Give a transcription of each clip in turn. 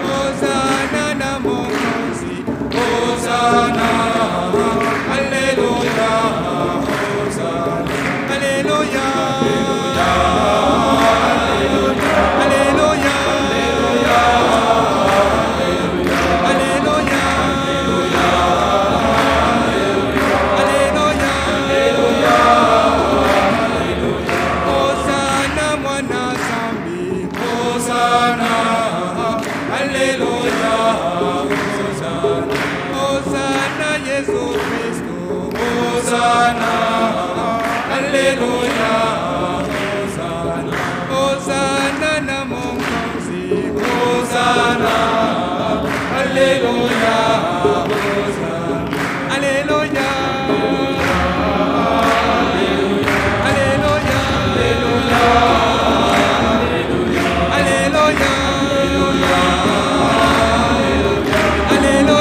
Hosanna na Mwokozi, Hosanna, Alleluia, Hosanna, Alleluia, Alleluia, Alleluia, Alleluia, Hosanna mwana zambi, Hosanna, Alleluia, Hosanna, Hosanna Yesu Kristo, Hosanna, Alleluia, Hosanna, Hosanna na Mwokozi, Hosanna, Alleluia, Hosanna, Alleluia, Alleluia, Alleluia, Alleluia,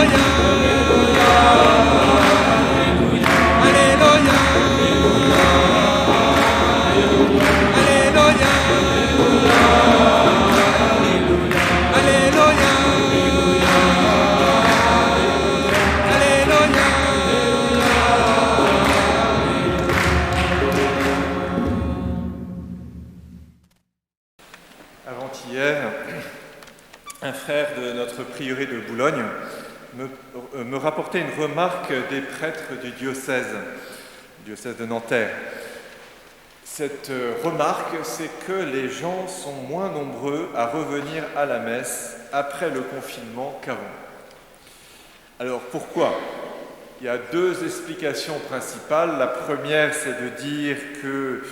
Avant-hier, un frère de notre prieuré de Boulogne me rapportait une remarque des prêtres du diocèse de Nanterre. Cette remarque, c'est que les gens sont moins nombreux à revenir à la messe après le confinement qu'avant. Alors pourquoi ? Il y a deux explications principales. La première, c'est de dire que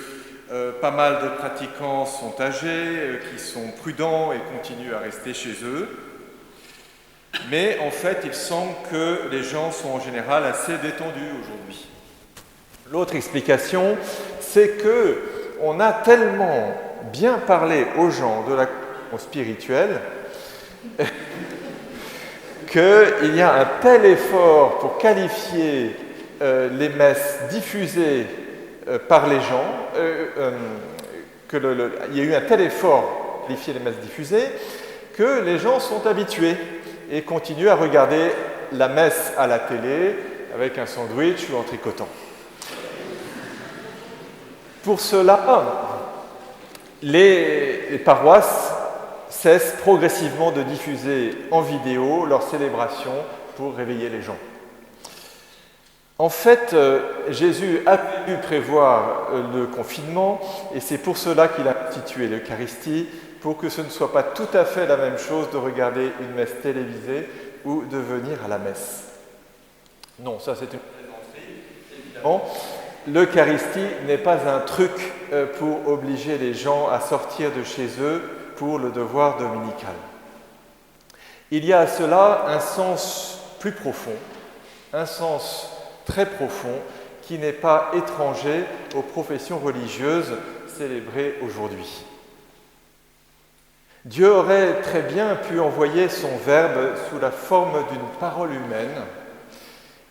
pas mal de pratiquants sont âgés, qui sont prudents et continuent à rester chez eux. Mais en fait, il semble que les gens sont en général assez détendus aujourd'hui. L'autre explication, c'est que on a tellement bien parlé aux gens de la question spirituelle qu'il y a un tel effort pour qualifier les messes diffusées par les gens, il y a eu un tel effort pour qualifier les messes diffusées que les gens sont habitués et continuent à regarder la messe à la télé avec un sandwich ou en tricotant. Pour cela, les paroisses cessent progressivement de diffuser en vidéo leurs célébrations pour réveiller les gens. En fait, Jésus a pu prévoir le confinement et c'est pour cela qu'il a institué l'Eucharistie, pour que ce ne soit pas tout à fait la même chose de regarder une messe télévisée ou de venir à la messe. Non, ça c'est une plaisanterie, évidemment. L'Eucharistie n'est pas un truc pour obliger les gens à sortir de chez eux pour le devoir dominical. Il y a à cela un sens plus profond, un sens très profond qui n'est pas étranger aux professions religieuses célébrées aujourd'hui. Dieu aurait très bien pu envoyer son Verbe sous la forme d'une parole humaine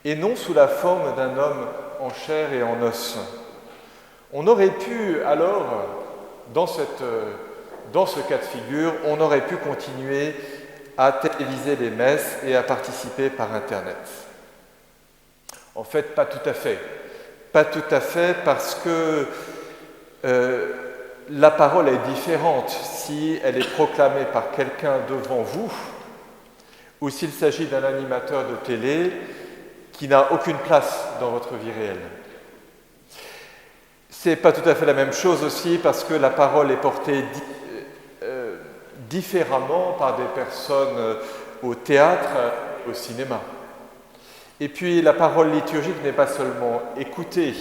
et non sous la forme d'un homme en chair et en os. On aurait pu alors, dans ce cas de figure, on aurait pu continuer à téléviser les messes et à participer par Internet. En fait, pas tout à fait. Pas tout à fait parce que la parole est différente si elle est proclamée par quelqu'un devant vous ou s'il s'agit d'un animateur de télé qui n'a aucune place dans votre vie réelle. C'est pas tout à fait la même chose aussi parce que la parole est portée différemment par des personnes au théâtre et au cinéma. Et puis la parole liturgique n'est pas seulement écoutée,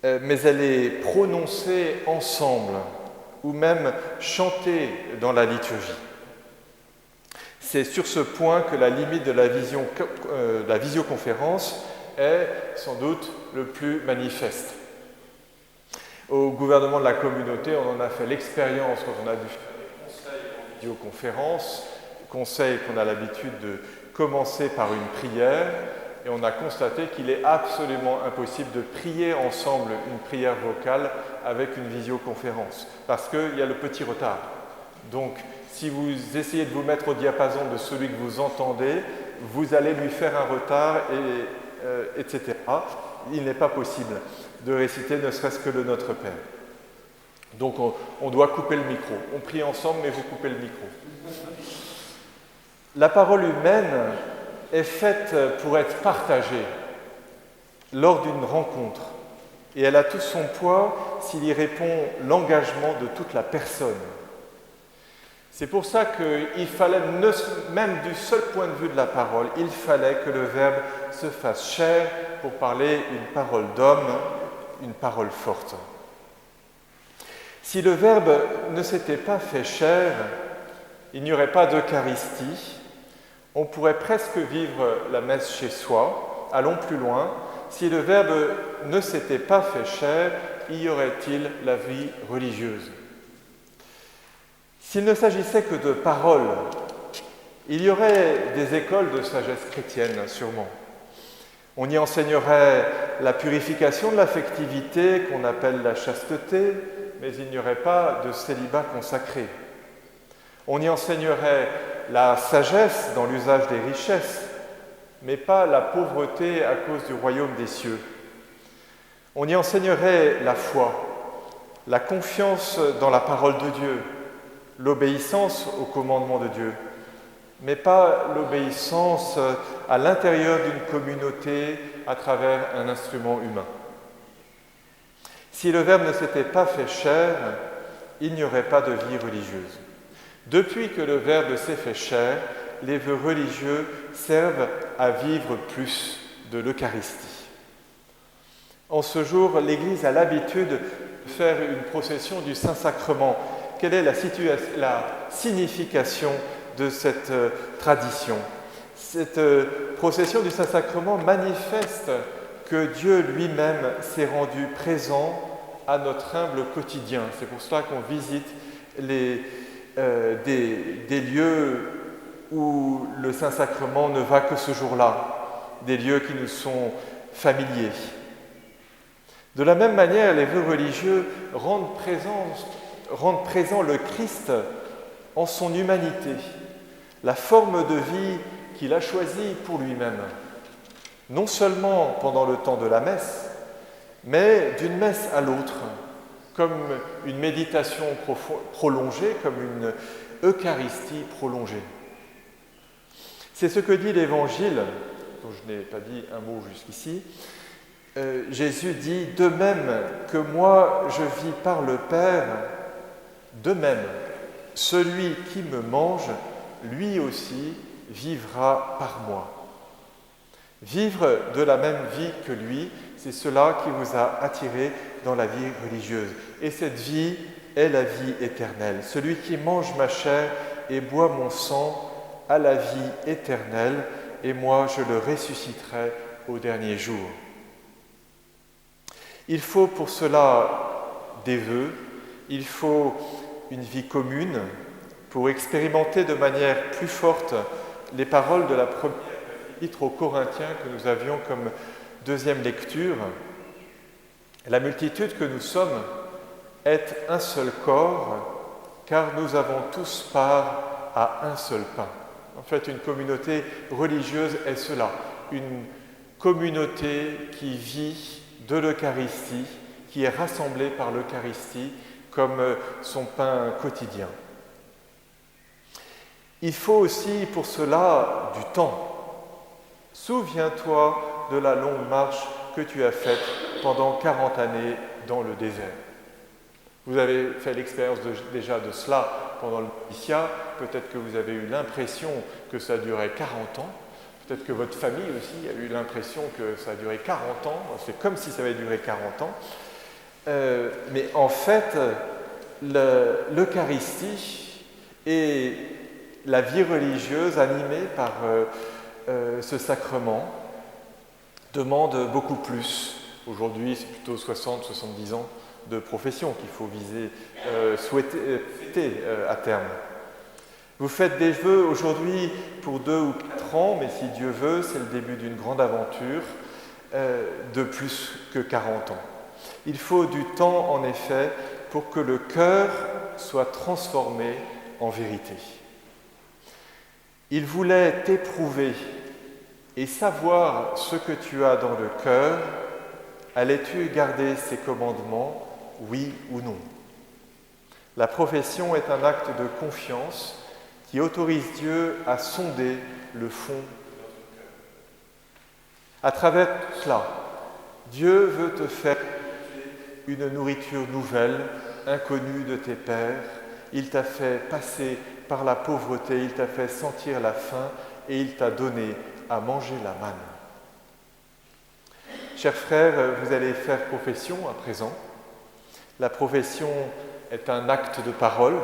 mais elle est prononcée ensemble ou même chantée dans la liturgie. C'est sur ce point que la limite de la visioconférence est sans doute le plus manifeste. Au gouvernement de la communauté, on en a fait l'expérience quand on a dû faire des conseils en vidéoconférence, conseils qu'on a l'habitude de commencer par une prière, et on a constaté qu'il est absolument impossible de prier ensemble une prière vocale avec une visioconférence, parce qu'il y a le petit retard. Donc, si vous essayez de vous mettre au diapason de celui que vous entendez, vous allez lui faire un retard, etc. Il n'est pas possible de réciter ne serait-ce que le Notre Père. Donc on doit couper le micro. On prie ensemble, mais vous coupez le micro. La parole humaine est faite pour être partagée lors d'une rencontre. Et elle a tout son poids s'il y répond l'engagement de toute la personne. C'est pour ça qu'il fallait, même du seul point de vue de la parole, il fallait que le Verbe se fasse chair pour parler une parole d'homme, une parole forte. Si le Verbe ne s'était pas fait chair, il n'y aurait pas d'Eucharistie. On pourrait presque vivre la messe chez soi. Allons plus loin. Si le Verbe ne s'était pas fait chair, y aurait-il la vie religieuse? S'il ne s'agissait que de paroles, il y aurait des écoles de sagesse chrétienne, sûrement. On y enseignerait la purification de l'affectivité qu'on appelle la chasteté, mais il n'y aurait pas de célibat consacré. On y enseignerait la sagesse dans l'usage des richesses, mais pas la pauvreté à cause du royaume des cieux. On y enseignerait la foi, la confiance dans la parole de Dieu, l'obéissance au commandement de Dieu, mais pas l'obéissance à l'intérieur d'une communauté à travers un instrument humain. Si le Verbe ne s'était pas fait chair, il n'y aurait pas de vie religieuse. Depuis que le Verbe s'est fait chair, les vœux religieux servent à vivre plus de l'Eucharistie. En ce jour, l'Église a l'habitude de faire une procession du Saint-Sacrement. Quelle est la signification de cette tradition? Cette procession du Saint-Sacrement manifeste que Dieu lui-même s'est rendu présent à notre humble quotidien. C'est pour cela qu'on visite des lieux où le Saint-Sacrement ne va que ce jour-là, des lieux qui nous sont familiers. De la même manière, les vœux religieux rendent présent le Christ en son humanité, la forme de vie qu'il a choisie pour lui-même, non seulement pendant le temps de la messe, mais d'une messe à l'autre, comme une méditation prolongée, comme une Eucharistie prolongée. C'est ce que dit l'Évangile, dont je n'ai pas dit un mot jusqu'ici. Jésus dit « De même que moi je vis par le Père, de même, celui qui me mange, lui aussi vivra par moi. » Vivre de la même vie que lui, c'est cela qui vous a attiré dans la vie religieuse. Et cette vie est la vie éternelle. Celui qui mange ma chair et boit mon sang a la vie éternelle, et moi je le ressusciterai au dernier jour. Il faut pour cela des vœux, il faut une vie commune pour expérimenter de manière plus forte les paroles de la première épître aux Corinthiens que nous avions comme deuxième lecture. La multitude que nous sommes est un seul corps, car nous avons tous part à un seul pain. En fait, une communauté religieuse est cela, une communauté qui vit de l'Eucharistie, qui est rassemblée par l'Eucharistie comme son pain quotidien. Il faut aussi pour cela du temps. Souviens-toi de la longue marche que tu as faite pendant 40 années dans le désert. Vous avez fait l'expérience déjà de cela pendant le noviciat. Peut-être que vous avez eu l'impression que ça durait 40 ans. Peut-être que votre famille aussi a eu l'impression que ça a duré 40 ans. C'est comme si ça avait duré 40 ans. Mais en fait, l'Eucharistie et la vie religieuse animée par ce sacrement demande beaucoup plus. Aujourd'hui, c'est plutôt 60-70 ans de profession qu'il faut viser, souhaiter à terme. Vous faites des vœux aujourd'hui pour 2 ou 4 ans, mais si Dieu veut, c'est le début d'une grande aventure de plus que 40 ans. Il faut du temps, en effet, pour que le cœur soit transformé en vérité. Il voulait t'éprouver et savoir ce que tu as dans le cœur. Allais-tu garder ses commandements, oui ou non? La profession est un acte de confiance qui autorise Dieu à sonder le fond de notre cœur. À travers tout cela, Dieu veut te faire une nourriture nouvelle, inconnue de tes pères. Il t'a fait passer par la pauvreté, il t'a fait sentir la faim et il t'a donné à manger la manne. Chers frères, vous allez faire profession à présent. La profession est un acte de parole,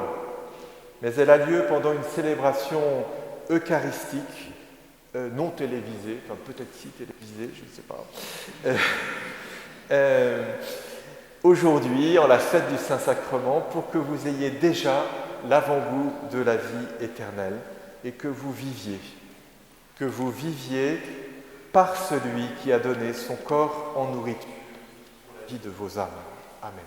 mais elle a lieu pendant une célébration eucharistique, non télévisée, enfin peut-être si télévisée, je ne sais pas. Aujourd'hui, en la fête du Saint-Sacrement, pour que vous ayez déjà l'avant-goût de la vie éternelle et que vous viviez par celui qui a donné son corps en nourriture pour la vie de vos âmes. Amen.